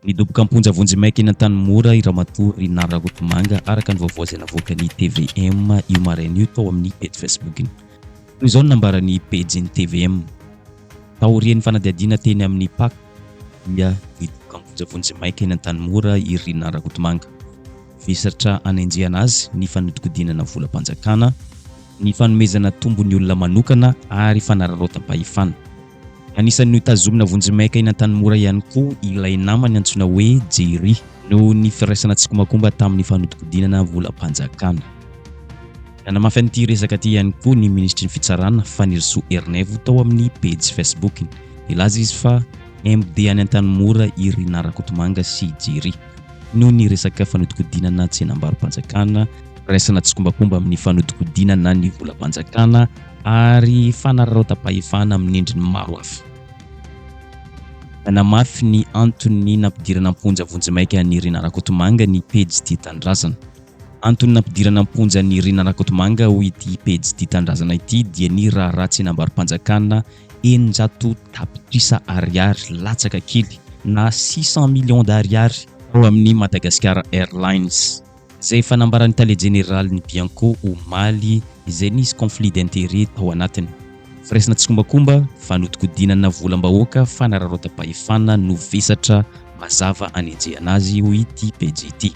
Nadoboka Am-Ponja vonjy-maika eny Antanimora i ramatoa Ranah Rakotomanga araka ny vaovao izay navoaka ny TVM io maraina io tao amin'ny page Facebook iny. Toy izao nambaran'ny page ny TVM. Taorian'ny fanadihadiana teny amin'ny PAK dia nadoboka Am-Ponja vonjy-maika eny Antanimora i Ranah Rakotomanga. Vesatra anenjehana azy ny fanodikodinana volam-panjakana, ny fanomezana tombony olona manokana ary fanararaotam-pahefana. Anisan'ny nitazomina vonjy-maika eny Antanimora ihany koa ilay namany antsoina hoe Jery no ny firaisana tsikomakomba tamin'ny fanodikodinana volam-panjakana. Nanamafy an'ity resaka ity ihany koa ny ministry ny fitsarana Faniriso Ernevo tao amin'ny page Facebook. Ilaza izy fa MD any Antanimora i Ranah Rakotomanga sy Jery no ny resaka fanodikodinana tsenam-barim-panjakana, firaisana tsikomakomba amin'ny fanodikodinana ny volam-panjakana ary fanararaotam-pahefana amin'ny endriny maro hafa. Nanamafy ny antony nampidirana Am-Ponja vonjy-maika ny Ranah Rakotomanga ny page ity tandrazana. Antony nampidirana Am-Ponja ny Ranah Rakotomanga ho ity page ity tandrazana ity dia ny raharaha tsenam-barim-panjakana 900 tapitrisa ariary latsaka kely na 600 millions d'ariary ao amin'ny Madagascar Airlines. Zay fanambarany tale général ny Bianco Omaly izay nisy conflit d'intérêt tao anatiny. Firaisana tsikomakomba, fanodikodinana volam-bahoaka, fanararaotam-pahefana no vesatra mazava anenjehana azy ho ity page ity.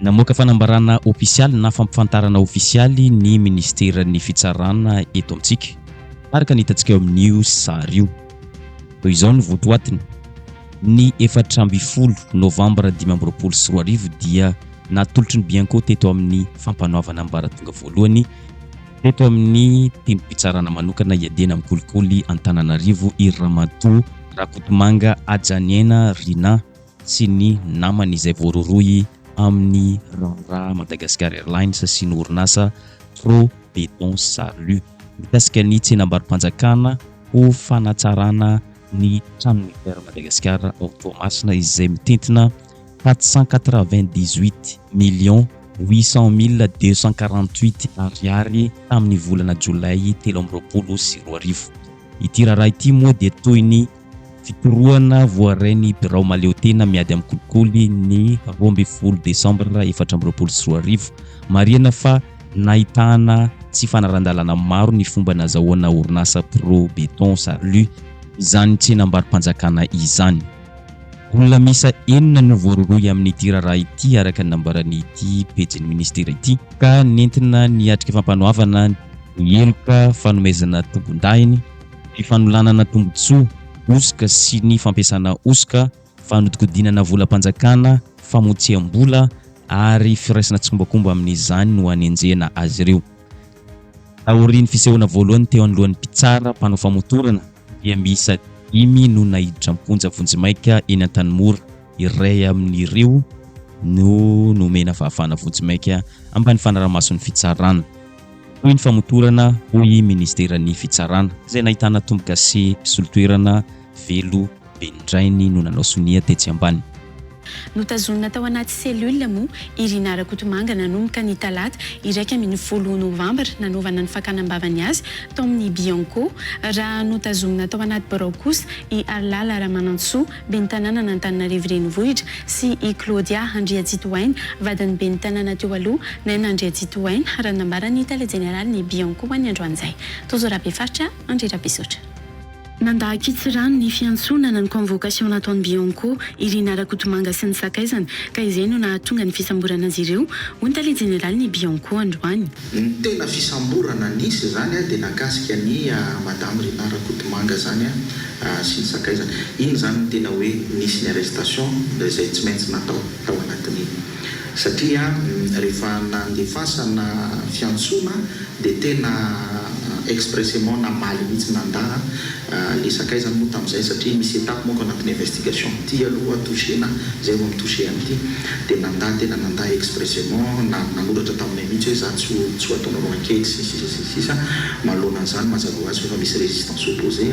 Namoaka fanambarana ofisialy na fampifantarana ofisialy ny ministeran'ny fitsarana eto amintsika araka ny hitantsika eo amin'io sary io. Toy izao ny votoatiny. Ny 14 Novambra 2024 dia natolotry ny Bianco teto amin'ny fampanoavana ambaratonga voalohany teto amin'ny tempom-pitsarana manokana iadena amin'ny kolikoly Antananarivo i ramatoa Rakotomanga ajaniana Ranah sy ny namany izay voaroroy amin'ny Ranah Madagascar Airlines sy ny orinasa Proceedings Salut mikasika ny tsenam-barim-panjakana ho fanatsarana ny trano militaire Madagascar ao Toamasina izay mitentina 488,800,248 ariary tamin'ny volana Jolay 2024. Ity raha ity moa dia toy ny fitoroana voarainy birao maleotena miady amin'ny kolikoly ny 12 Desambra 2024 marihana fa nahitana tsy fanarandalana maro ny fomba nazahoana orinasa Proceedings Salut izany tsenam-barim-panjakana izany. Olona misa 9 no voaroroy amin'ny ity raha ity araka ny nambarany ity pejin'ny ministera ity ka nentina niatrika fampanoavana ny eloka fanomezana tombon-dahiny, ny fanolanana tombon-tsoa, osika sy ny fampiasana osika, fanodikodinana volam-panjakana, famotsiam-bola ary firaisana tsikomakomba amin'izany no anenjehana azy ireo. Taorian'ny fisehoana voalohany teo anoloan'ny mpitsara mpanao famotorana dia miisa 5 no nahiditra Am-Ponja vonjy-maika eny Antanimora. Iray amin'ireo no nomena fahafahana vonjy-maika ambany fanaraha-mason'ny fitsarana. Toy ny famotorana hoy ministeran'ny fitsarana izay nahitana tombo-kase mpisolo-toerana velo bendrainy no nanao sonia tetsy ambany. Notazonina tao anaty selula moa i Ranah Rakotomanga nanomboka ny talata 1 Novambra nanaovana ny fakanambavany azy tao amin'ny Bianco. Raha notazonina tao anaty barao kosa i Arlala Ramanantsoa ben'ny tanàna n'Antananarivo renivohitra sy i Claudia Andriatsitohaina vadiny ben'ny tanàna teo aloha Naina Andriatsitohaina raha nambarany tale général ny Bianco ho an'ny androan'izay. Tozorabefaritra Andrirabesotra. Nandahakitsy rano ny fiantsonana ny convocation nataon'ny Bianco i Ranah Rakotomanga sy ny sakaizana ka izay no nahatonga ny fisamborana azy ireo ho ny tale général ny Bianco androany. Ny tena fisamborana nisy zany dia nakasika ny madame Ranah Rakotomanga zany sy ny sakaizana. Iny zany tena hoe nisy ny arrestation izay tsy maintsy natao tao anatin'iny. Satria rehefa nandefasana fiantsona dia tena expressément namaly mihitsy nandaha le sakaizany moa tamin'izay satria misy étape moa anatin'ny investigation ty aloha touchena zay vao mitouché an'ity dia nandaha tena nandaha expressément nanoratra taminay mihitsy hoe za tsy ataonareo enquête sisa manoloana an'izany mazava ho azy fa misy résistance opposé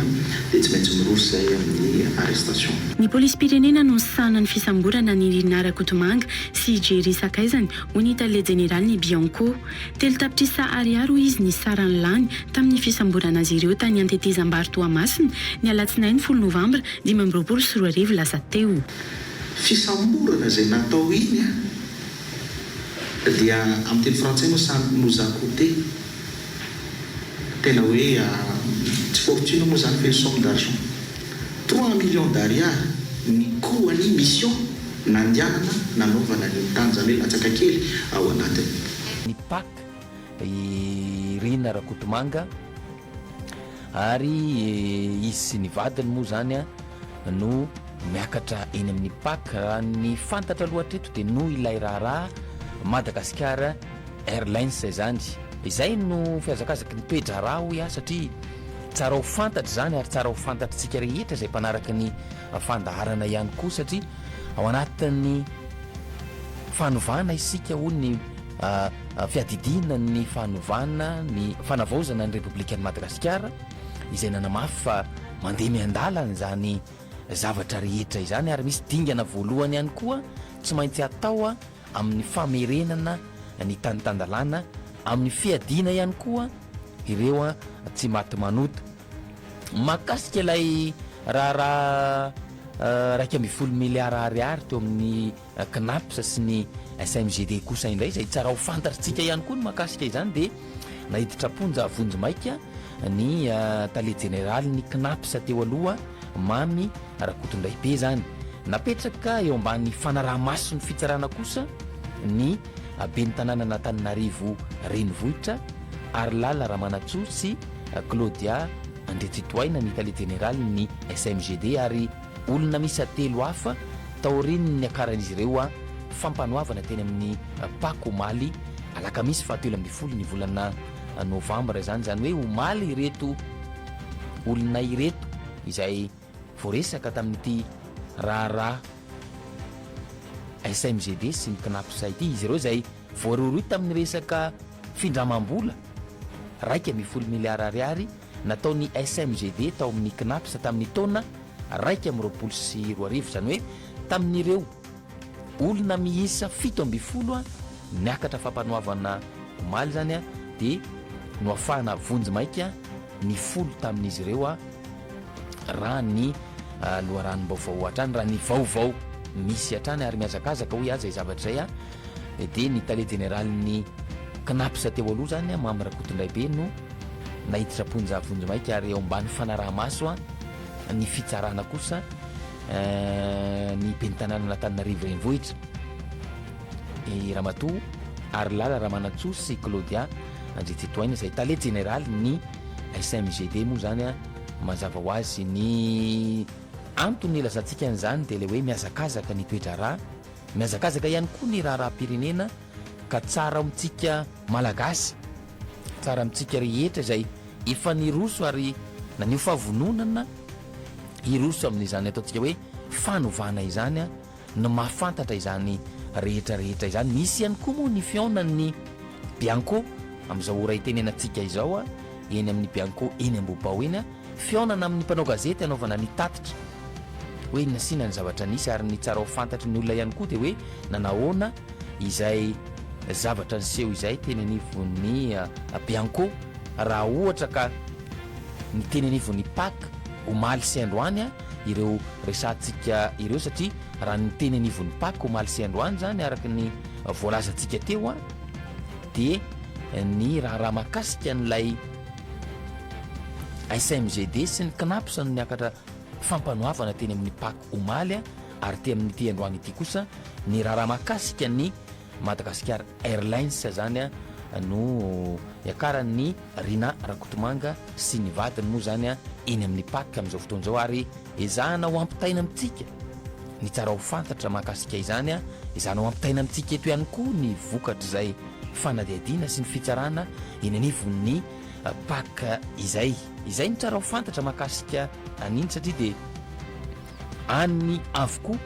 dia tsy maintsy mirosy zay amin'ny arrestation. Ny polisy pirenena no sahana ny fisamborana ny Ranah Rakotomanga sy Jery sakaizany ho ny tale général ny Bianco. Telo tapitrisa ariary ho izy ny sarany lany tamin'ny fisamborana azy ireo tany Antetezam-Bary Toamasina ny alatsinainy 10 Novambra 2024 lasa teo. fisamborana zay natao iny dia amin'ny teny frantsay moa nous a coûté tena hoe tsy fortune moa zany fe somme d'argent 3 millions d'ariary ny koany mission nandianana nanaovana ny tany zany hoe latsaka kely ao anatiny ny pak Ranah Rakotomanga ary izy sy ny vadiny moa zany no miakatra eny amin'ny pak. Raha ny fantatra lohatreto dia no ilay raharaha Madagascar Airlines zany. Izay no fiazakazaky ny toetra raha hoy satria tsara ho fantatra zany ary tsara ho fantatritsika rehetra izay mpanaraky ny fandaharana ihany koa satria ao anatin'ny fanovana isika ho ny fiadidina ny fanovana ny fanavaozana ny Republikan'i Madagascar izay nanamafy fa mandeha miandalana zany zavatra rehetra izany ary misy dingana voalohany ihany koa tsy maintsy atao amin'ny famerenana ny tanitandalana amin'ny fiadina ihany koa ireo tsy maty manota makasika ilay raha 1.1 miliara ariary teo amin'ny knaps sy ny SMGD kosa indray izay tsara ho fantatritsika ihany koa ny makasika izany dia nahiditra ponja vonjy maika ny tale généraly ny knaps teo aloha mamy rakotondray be zany napetraka eo ambany fanaraha-maso ny fitsarana kosa ny ben'ny tanàna Antanimora renivohitra ary lala Ramanatso sy Claudia Andretsitoaina ny tale généraly ny SMGD ary olona misy telo hafa taoriny ny akaran'izy ireo fampanoavana teny amin'ny pako omaly alakamisy 17 ny volana novambra zany hoe omaly ireto olona ireto izay voaresaka tamin'ity raharaha SMGD sy ny knaps ity izy ireo izay voaroroy tamin'ny resaka findramam-bola 1.1 miliara ariary nataony SMGD tao amin'ny knaps tamin'ny taona 1.2 zany hoe tamin'ireo olona miisa 17 niakatra fampanoavana omaly zany dia no afahana vonjy maika ny folo tamin'izy ireo raha ny loharanom-baovao hatrany raha ny vaovao misy hatrany ary miazakazaka hoy aza zavatra zay dia ny tale généraly ny knaps teo aloha zany mamy rakotondray be no nahiditra ponja vonjy maika ary eo ambany fanaraha-maso ny fitsarana kosa ny ben'ny tanàna Antananarivo renivohitra Ramatoa ary lala Ramanatso sy Claudia Andretsitoaina izay tale généraly ny SMGD moa zany mazava ho azy ny antony ilazantsika an'izany dia le hoe miazakazaka ny toetra raha miazakazaka ihany koa ny raharaha-pirenena ka tsara amintsika malagasy tsara amintsika rehetra izay efa niroso ary nanio fahavononana iroso amin'izany ataontsika hoe fanovana izany no mahafantatra izany rehetrarehetra izany. Misy ihany koa moa ny fionan'ny bianco amin'izao ora itenenantsika izao eny amin'ny bianco eny Ambobao eny fionana amin'ny mpanao gazety anaovana ny tatitra hoe nasiana ny zavatra nisy ary ny tsara ho fantatry ny olona ihany koa dia hoe nanahoana izay zavatra niseho izay teny anivon'ny bianco raha ohatra ka ny teny anivon'ny pak omaly sy androany ireo resantsika ireo satria raha ny teny anivon'ny pak omaly sy androany zany araka ny voalazantsika teo dia ny raha mahakasika n'ilay SMGD sy ny knaps no niakatra fampanoavana teny amin'ny pak omaly ary te amin'ny ty androany ity kosa ny raha mahakasika ny Madagascar Airlines zany no iakaran'ny Ranah Rakotomanga sy ny vadiny moa zany eny amin'ny pak amin'izao fotoan'izao ary ezahana ho ampitaina amintsika ny tsara ho fantatra mahakasika izany ezahana ho ampitaina amintsika eto ihany koa ny vokatra izay fanadiadiana sy ny fitsarana eny anivon'ny pak izay ny tsara ho fantatra mahakasika aniny satria dia any avokoa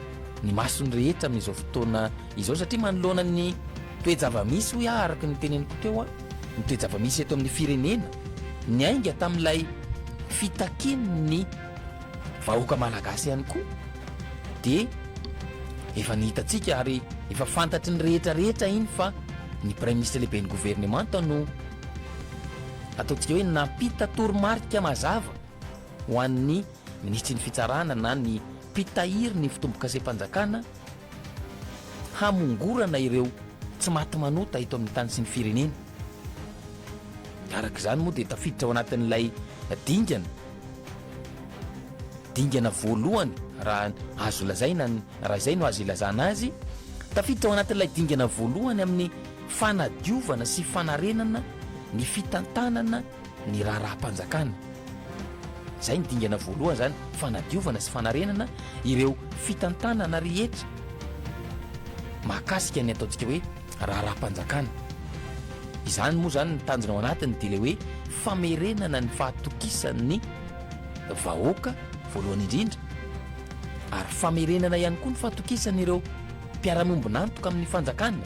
ny masony rehetra amin'izao fotoana izao satria manoloana ny toejava-misy hoy araka ny teneniko teo ny toejava-misy eto amin'ny firenena ny ainga tamin'ilay fitakin'ny vahoaka malagasy ihany koa dia efa nihitatsika ary efa fantatry ny rehetrarehetra iny fa ny premier ministre lehibe ny gouvernement no ataontsika hoe nampita toromarika mazava ho an'ny ministry ny fitsarana na ny mpitahiry ny fitombo-kasehampanjakana hamongorana ireo tsy maty manota eto amin'ny tany sy ny firenena. Arak'izany moa dia tafiditra ao anatin'ilay dingana voalohany raha azo lazaina raha izay no azo ilazana azy, tafiditra ao anatin'ilay dingana voalohany amin'ny fanadiovana sy fanarenana ny fitantanana ny raharaham-panjakana. Zay ny dingana voalohany zany, fanadiovana sy fanarenana ireo fitantanana rehetra mahakasika ny ataontsika hoe raharaham-panjakana. Izany moa zany ny tanjona ao anatiny dia le hoe famerenana ny fahatokisan'ny vahoaka voalohany indrindra, ary famerenana ihany koa ny fahatokisan'ireo mpiara-miombonantoka amin'ny fanjakana,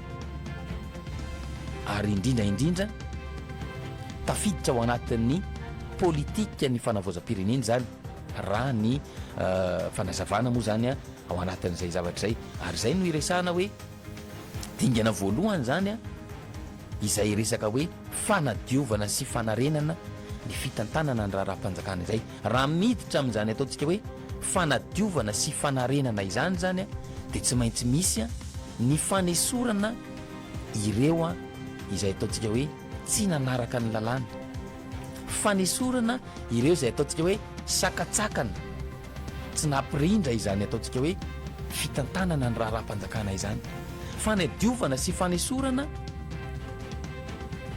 ary indrindra tafiditra ao anatin'ny politika ny fanavaozam-pirenena zany raha ny fanazavana moa zany ao anatin'izay zavatra zay. Ary zay no iresahana hoe dingana voalohany zany izay resaka hoe fanadiovana sy fanarenana ny fitantanana ny raharaham-panjakana izay. Raha miditra amin'izany ataontsika hoe fanadiovana sy fanarenana izany zany dia tsy maintsy misy ny fanesorana ireo izay ataontsika hoe tsy nanaraka ny lalàna, fanesorana ireo izay ataontsika hoe sakatsakana tsy nampirindra izany ataontsika hoe fitantanana ny raharaham-panjakana izany, fanadiovana sy fanesorana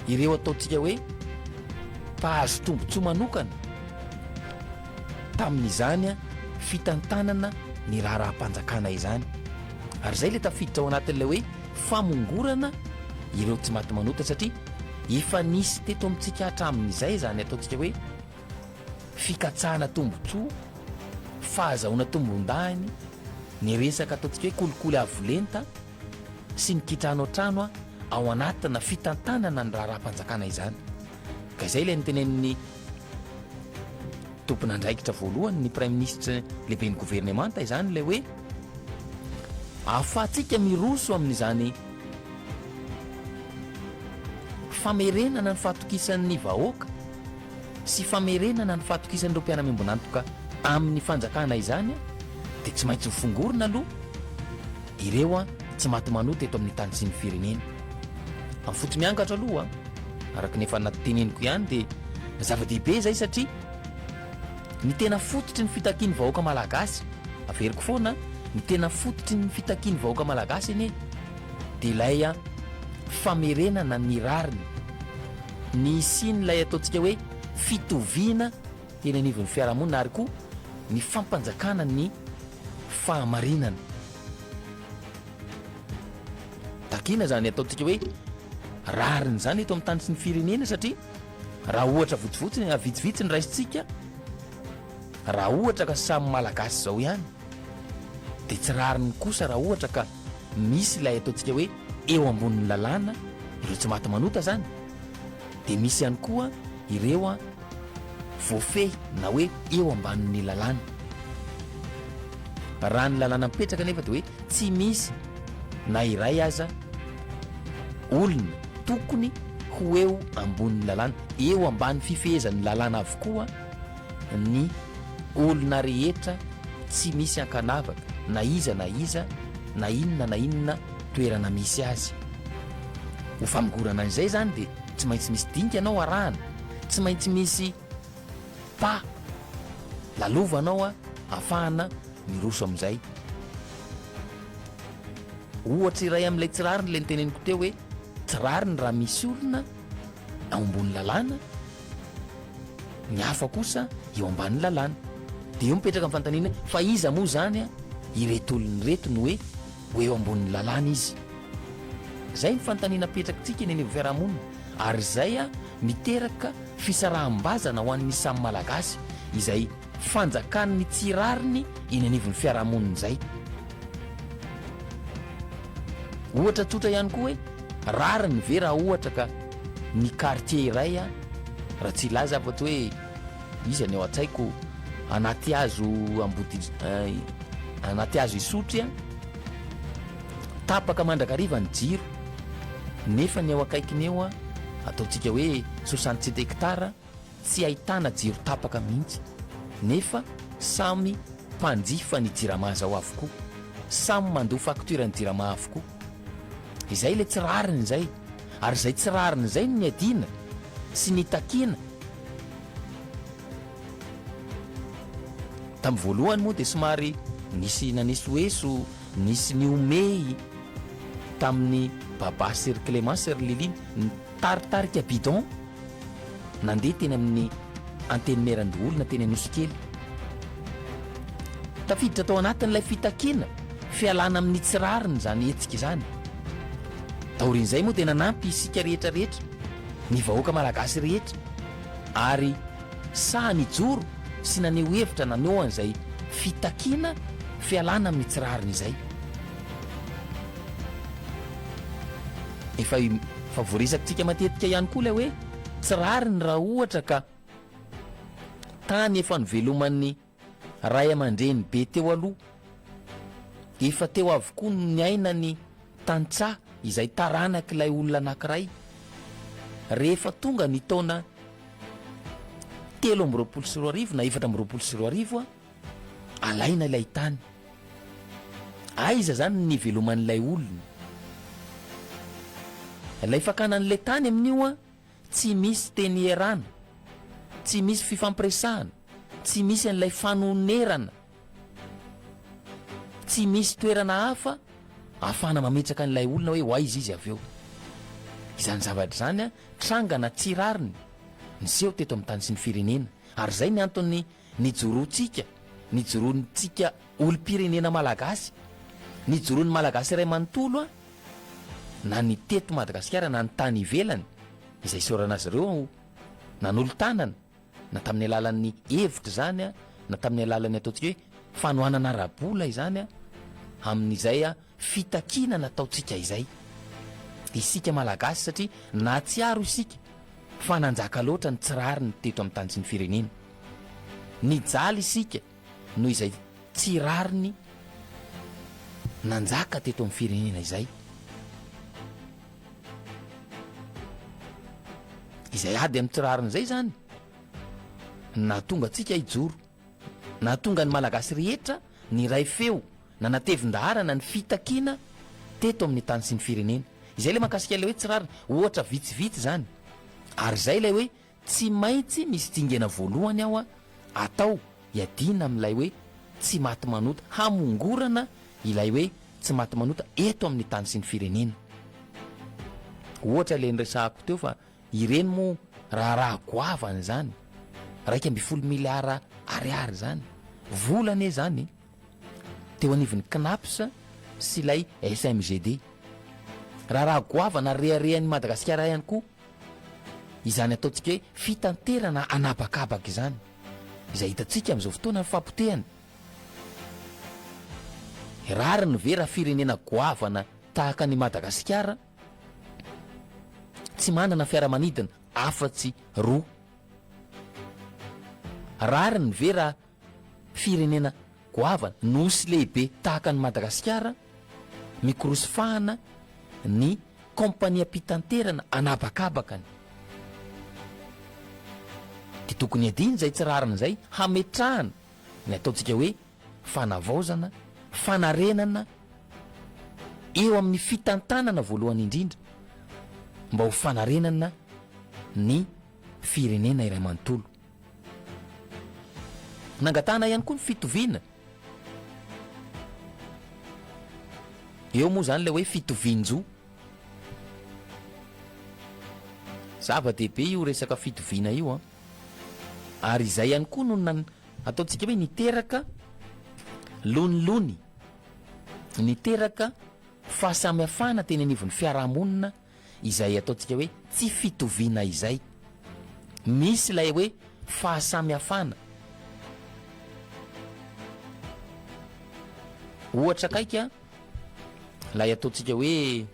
ireo ataontsika hoe mpahazo tombotsoa manokana tamin'izany fitantanana ny raharaham-panjakana izany. Ary zay le tafiditra ao anatin'ilay hoe famongorana ireo tsy maty manota, satria efa nisy teto amintsika hatramin'izay zany ataontsika hoe fikatsahana tombotsoa, fahazahoana tombon-dahiny, ny resaka ataontsika hoe kolikoly avolenta sy ny kitrano an-trano ao anatina fitantanana ny raharaham-panjakana izany. Ka izay ilay nitenen'ny tompon'andraikitra voalohany ny prime ministre lehibe ny gouvernemanta izany ilay hoe ahafahantsika miroso amin'izany famerenana ny fahatokisan'ny vahoaka sy famerenana ny fahatokisan'ireo mpiara-miombonantoka amin'ny fanjakana izany dia tsy maintsy mifongorona aloha ireo tsy maty manota eto amin'ny tany sy ny firenena. Amin'ny fotsy miankatra aloha araka ny efa nateneniko ihany dia zava-dehibe zay, satria ny tena fototry ny fitakian'ny vahoaka malagasy, averiko foana, ny tena fototry ny fitakian'ny vahoaka malagasy iny dia ilay famerenana ny rariny, ny sin'ilay ataontsika hoe fitoviana eny anivon'ny fiarahamonina, ary koa ny fampanjakana ny fahamarinana. Takina zany ataontsika hoe rariny zany eto amin'ny tany sy ny firenena, satria raha ohatra vitsivitsy ny raisitsika, raha ohatra ka samy malagasy zao ihany, dia tsy rariny kosa raha ohatra ka misy ilay ataontsika hoe eo ambonin'ny lalàna ireo tsy maty manota zany, dia misy ihany koa ireo voafehy na hoe eo ambanin'ny lalàna. Raha ny lalàna mipetraka nefa dia hoe tsy misy na iray aza olona tokony ho eo ambonin'ny lalàna, eo ambany fifehezan'ny lalàna avokoa ny olona rehetra, tsy misy ankanavaka na iza na inona toerana misy azy. Ho famongorana an'izay zany dia tsy maintsy misy dinganao arahana, tsy maintsy misy lalovanao ahafahana miroso amin'izay. Ohatra iray amin'ilay tsirariny le niteneniko teo hoe tsirariny raha misy olona ao ambony lalàna, ny hafa kosa eo ambanin'ny lalàna, dia eo mipetraka amin'ny fantaniana fa iza moa zany ireto olony reto no hoe eo ambonin'ny lalàna izy. Zay ny fantaniana petrakintsika eny amin'ny fiarahamonina, ary zay miteraka fisaraham-bazana ho an'ny samy malagasy izay fanjakan'ny tsirariny eny anivon'ny fiarahamonina zay. Ohatra tsotra ihany koa hoe rariny ve raha ohatra ka ny quartier iray raha tsy ilaza afa-tsy hoe izy ny ao an-tsaiko anaty hazo anaty hazo isotry tapaka mandrakariva ny jiro, nefa ny ao akaikiny eo ataontsika hoe 67 hektara tsy ahitana jiro tapaka mihitsy, nefa samy mpanjifa ny jirama zao avokoa, samy mandoa facture ny jirama avokoa. Izay le tsy rariny zay, ary zay tsy rariny zay ny adina sy ny takina. Tamin'ny voalohany moa dia somary nisy nanisy oeso, nisy ny omey tamin'ny baba Ser Clément Ser Liliny nitaritarika bidon nandeha teny amin'ny Antanimora teny Anosikely. Tafiditra tao anatin'ilay fitakina fialana amin'ny tsy rariny zany etsika izany. Taorian'izay moa dia nanampy isika rehetra rehetra, ny vahoaka malagasy rehetra, ary sa ny joro sy naneho hevitra naneho an'izay fitakina fialana amin'ny tsy rariny izay. Efa voarisakitsika matetika ihany koa ilay hoe tsy rariny raha ohatra ka tany efa niveloman'ny ray aman-dreny be teo aloha, efa teo avokoa ny aina ny tantsaha izay taranaky ilay olona anankiray. Rehefa tonga ny taona 7 na 4 alaina ilay tany. Aiza zany ny niveloman'ilay olona? Ilay fakanan'ilay tany amin'io tsy misy teny iarana, tsy misy fifampiresahana, tsy misy an'ilay fanonerana, tsy misy toerana hafa ahafahana mametraka an'ilay olona hoe hoaiza izy avy eo. Izany zavatra zany trangana tsy rariny niseho teto amin'ny tany sy ny firenena, ary zay ny antony nijoroantsika, nijoroantsika olo-pirenena malagasy, nijoroan'ny malagasy iray manontolo na ny teto Madagasikara na ny tany ivelany, izay saorana azy ireo nanolo-tanana, na tamin'ny alalan'ny hevitra zany na tamin'ny alalan'ny ataontsika hoe fanohanana rabola izany amin'izay fitakina nataontsika izay. Isika malagasy satria na tsiaro isika fa nanjaka loatra ny tsy rariny teto amin'ny tany sy ny firenena, nijaly isika noho izay tsy rariny nanjaka teto amin'ny firenena izay. Izay ady amin'ny tsy rariny izay zany na tonga antsika hijoro, na tonga ny malagasy rehetra ny ray feo na natevin-daharana ny fitakina teto amin'ny tany sy ny firenena. Izay le makasika ilay hoe tsy rariny, ohatra vitsivitsy zany, ary zay ilay hoe tsy maintsy misy dingana voalohany aho atao hiadina amin'ilay hoe tsy maty manota, hamongorana ilay hoe tsy maty manota eto amin'ny tany sy ny firenena. Ohatra le niresahako teo fa ireny moa raha goavana zany 1.2 miliara ariary zany volana zany teo anivon'ny CNAPS sy ilay SMGD. Raha goavana reharehan'ny Madagasikara ihany koa izany ataontsika hoe fitanterana anabakabaka izany, izay hitantsika amin'izao fotoana ny fampotehana. Rariny ve raha firenena goavana tahaka ny Madagasikara tsy manana fiaramanidina afa-tsy roa? Rariny ve raha firenena goavana nosy lehibe tahaka ny Madagasikara mikorosofahana ny kompania mpitanterana anabakabakany? Dia tokony adiny zay tsy rariny zay hametrahana ny ataontsika hoe fanavaozana, fanarenana eo amin'ny fitantanana voalohany indrindra, mba ho fanarenana ny firenena iray manontolo. Nangatana ihany koa ny fitoviana. Eo moa zany le hoe fitovian-jo. Zava-dehibe io resaka fitoviana io ary izay ihany koa no ataontsika hoe niteraka lonilony, niteraka fahasamihafana teny anivon'ny fiarahamonina izay ataontsika hoe tsy fitoviana izay. Misy ilay hoe fahasamihafana. Ohatra kaika lay ataontsika hoe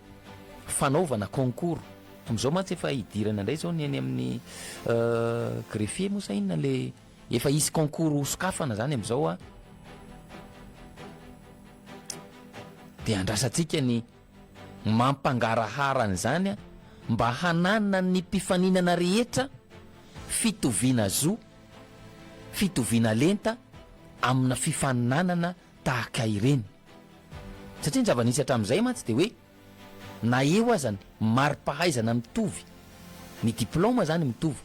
fanaovana concours. Amin'izao mantsy efa hidirana indray zao ny any amin'ny greffier moa sa inona le efa hisy concours sokafana zany amin'izao dia andrasantsika ny mampangarahara an'izany mba hananana ny mpifaninana rehetra fitoviana zo, fitoviana lenta amina fifaninanana tahaka ireny satria ny zava-nisy hatramin'izay mantsy de hoe na eo azany mari-pahaizana mitovy ny diplôma zany mitovy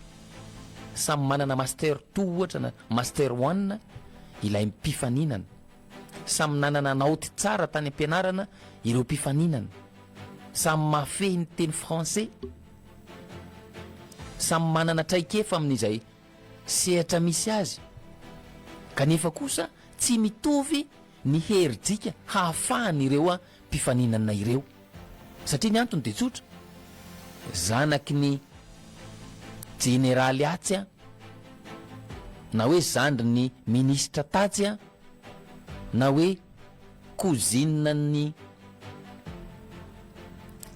samy manana master 2 ohatra na master 1 ilay mpifaninana samy nanana naoty tsara tany am-pianarana ireo mpifaninana samy mafehy ny teny français samy manana traikefa amin'izay sehatra misy azy kanefa kosa tsy mitovy ny herintsika hahafahany ireo mpifaninana ireo satria ny antony de tsotra zanaky ny generaly atsy na hoe zandry ny ministra tatsy na hoe cousine ny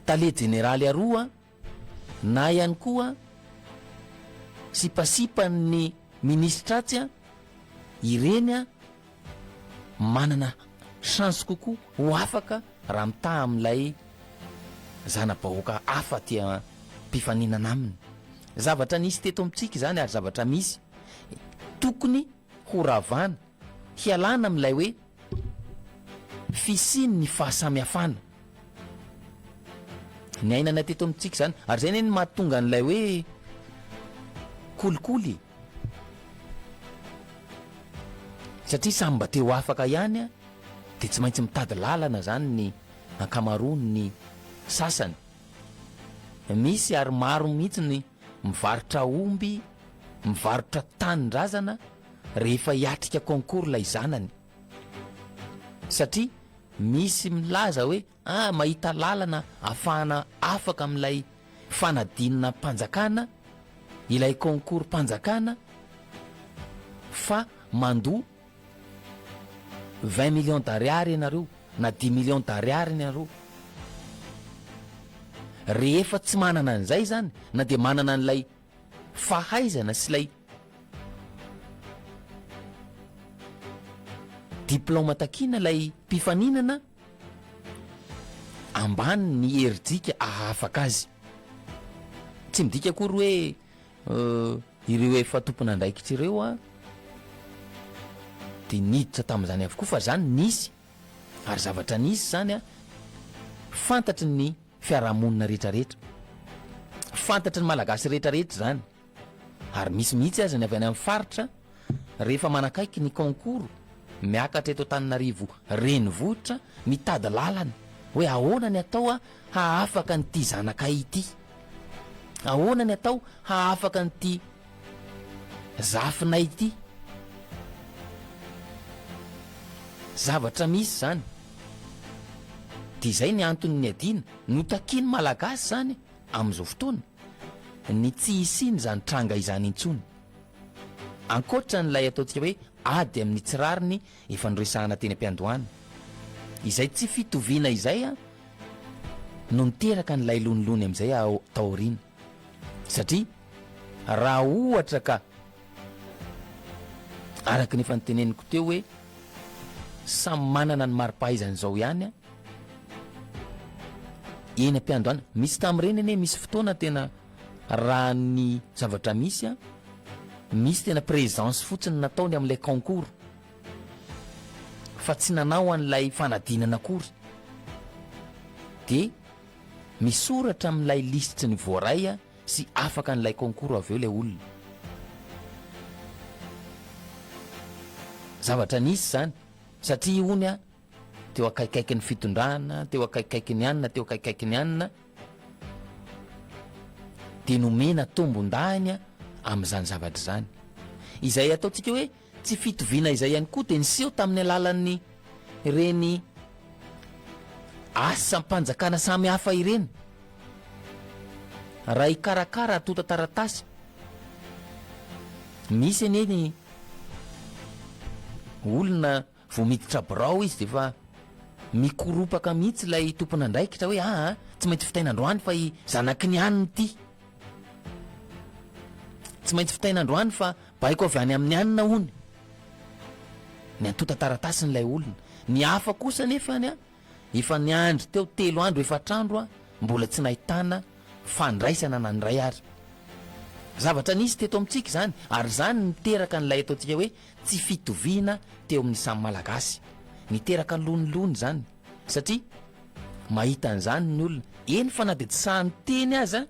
tale generaly aroa na ihany koa sipasipany ministra atsy ireny manana chance kokoa ho afaka raha mitaha amin'ilay zana-bahoaka hafa tia mpifaninana aminy zavatra nisy teto amintsika zany ary zavatra misy tokony ho ravana hialana amin'ilay hoe fisiny ny fahasamihafana ny ainana teto amintsika zany ary zay neny mahatonga an'ilay hoe kolikoly satria samy mba teo afaka ihany de tsy maintsy mitady lalana zany ny ankamaroany ny sasany misy ary maro mihitsy ny mivarotra omby mivarotra tanindrazana rehefa hiatrika concours lay zanany satria misy milaza hoe mahita lalana ahafahana afaka amin'ilay fanadinina mpanjakana ilay concours mpanjakana fa mandoa 20 millions d'ariary ianareo na 10 millions d'ariary ianareo rehefa tsy manana an'izay zany na de manana an'ilay fahaizana sy lay diplôma takina lay mpifaninana ambany ny herintsika ahafaka azy tsy midika akory hoe ireo efa tompona andraikitra ireo de niditra tamin'izany avokoa fa zany nisy ary zavatra nisy zany fantatry ny fiarahamonina rehetrarehetra fantatry ny malagasy rehetrarehetra zany ary misy mihitsy azy ny avy any amin'ny faritra rehefa manakaiky ny concours miakatra eto Antananarivo renivohitra mitady lalana hoe ahoana ny atao haafaka nyty zanakay ity ahoana ny atao haafaka nyty zafinay ity zavatra misy zany de zay ny antony ny adina notakiny malagasy zany am'izao fotoana ny tsy isiny zany tranga izany intsony ankoatra n'lay ataontsika hoe ady amin'ny tsirariny efa noresahana teny am-piandohana izay tsy fitoviana izay no miteraka n'lay lonilony am'izay taorina satria raha ohatra ka araky nefa nyteneniko teo hoe samy manana ny mari-pahaizany zao ihany eny am-piandohana misy tam'ireny ene misy fotoana tena raha ny zavatra misy misy tena présence fotsiny nataony amin'ilay concours fa tsy nanao an'ilay fanadinana akory de misoratra amin'ilay listry ny voaray sy afaka n'ilay concours avy eo lay olona zavatra nisy zany satria ony teo akaikaiky ny fitondrana teo akaikaiky ny anina teo akaikaiky ny anina de nomena tombon-dahany amin'izany zavatra zany izay ataontsika hoe tsy fitoviana izay ihany koa de niseho tamin'ny alalan'ny reny asa mpanjakana samy hafa ireny raha ikarakara atota taratasy misy eneny olona vao miditra birao izy de fa mikoropaka mihitsy lay tompon'andraikitra hoe tsy maintsy fitain'androany fa zanaky ny aniny ty tsy maintsy fitain'androany fa baiko avy any amin'ny anina hony ny antota taratasy n'ilay olona ny hafa kosa nefany efa ny andro teo 3 andro 4 andro mbola tsy nahitana fandraisana na nyray ary zavatra nisy teto amintsika zany ary zany niteraka n'ilay ataontsika hoe tsy fitoviana teo amin'ny samy malagasy niteraka lonilony zany satria mahita an'izany ny olona eny fa na de tsy sahany teny aza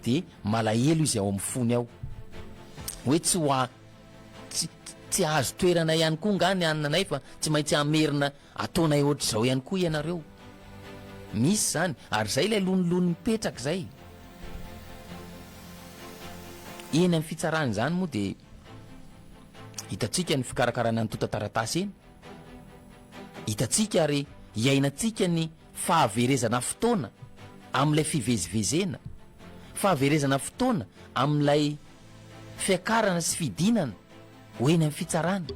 de malahelo izy ao amin'ny fony ao hoe tsy hoa tsy azo toerana ihany koa ngany ananay fa tsy maintsy amerina ataonay ohatr'izao ihany koa ianareo misy zany ary zay ilay lonilony mipetraka zay eny amin'ny fitsarany zany moa de hitatsika ny fikarakarana ny tota-taratasy eny hitatsika ary iainatsika ny fahaverezana fotoana amin'ilay fivezivezena fahaverezana fotoana amin'ilay fiakarana sy fidinana ho eny amin'ny fitsarana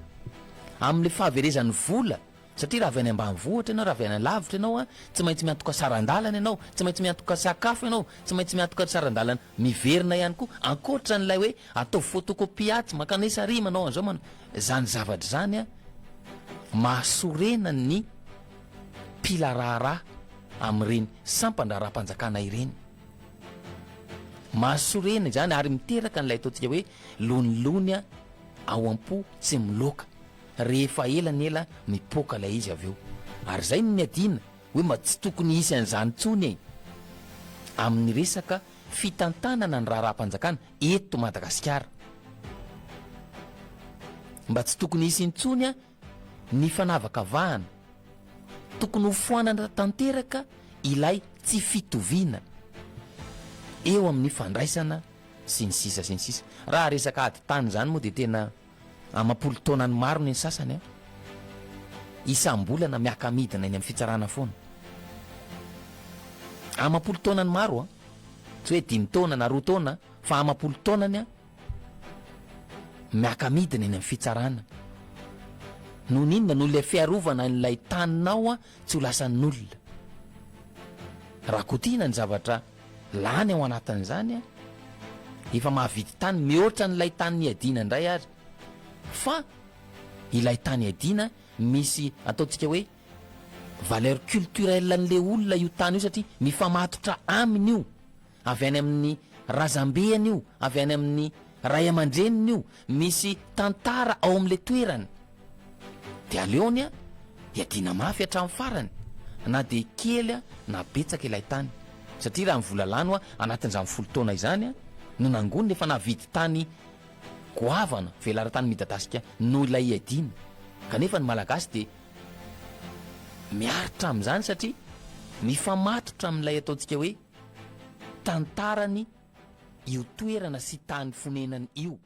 amin'ilay fahaverezan'ny vola satria raha avy any ambanivohitra ianao raha avy any lavitra ianao a tsy maintsy miantoka sarandalana ianao tsy maintsy miantoka sakafo ianao tsy maintsy miantoka sarandalana miverina ihany koa ankoatra n'ilay hoe atao fotokopiatsy makanesa ry manao an'izao manao zany zavatra zany a mahasorena ny pilaraharaha amin'ireny sampandraraha-panjakana ireny mahasorena zany ary miteraka n'ilay ataontsika hoe lonilony a ao am-po tsy miloka rehefa elanela mipoka lay izy avy eo ary zay ny adina hoe mba tsy tokony hisy an'izany tsony e amin'ny resaka fitantanana ny raharaha-panjakana eto Madagasikara mba tsy tokony hisy intsony a ny fanavakavahana tokony ho foanana tanteraka ilay tsy fitoviana eo amin'ny fandraisana sy ny sisa raha resaka ady tany zany moa de tena amapolo taonany maro ny sasany a isam-bolana miaka-midina eny amin'ny fitsarana foana amapolo taonany maro a tsy hoe 5 taona na 2 taona fa amapolo taonany a miaka-midina eny amin'ny fitsarana noho ninona noho ilay fiarovana n'ilay taninao a tsy ho lasan'olona rakotina ny zavatra lany ao anatin'izany a efa mahavity tany mihoatra n'ilay tany niadina indray ary fa ilay tany adina misy ataontsika hoe valeur culturelle n'le olona io tany io satria mifamatotra aminy io avy any amin'ny razambeany io avy any amin'ny ray aman-dreniny io misy tantara ao amin'le toerany de aleony a iadina mafy hatramin'ny farany na de kely a na betsaka ilay tany satria raha mivolalano a anatin'izany 10 taona izany a no nangony nefa navidy tany goavana velara-tany midadasika no ilay iadina kanefa ny malagasy de miaritra amin'izany satria mifamatotra amin'ilay ataontsika hoe tantarany io toerana sy tany fonenany io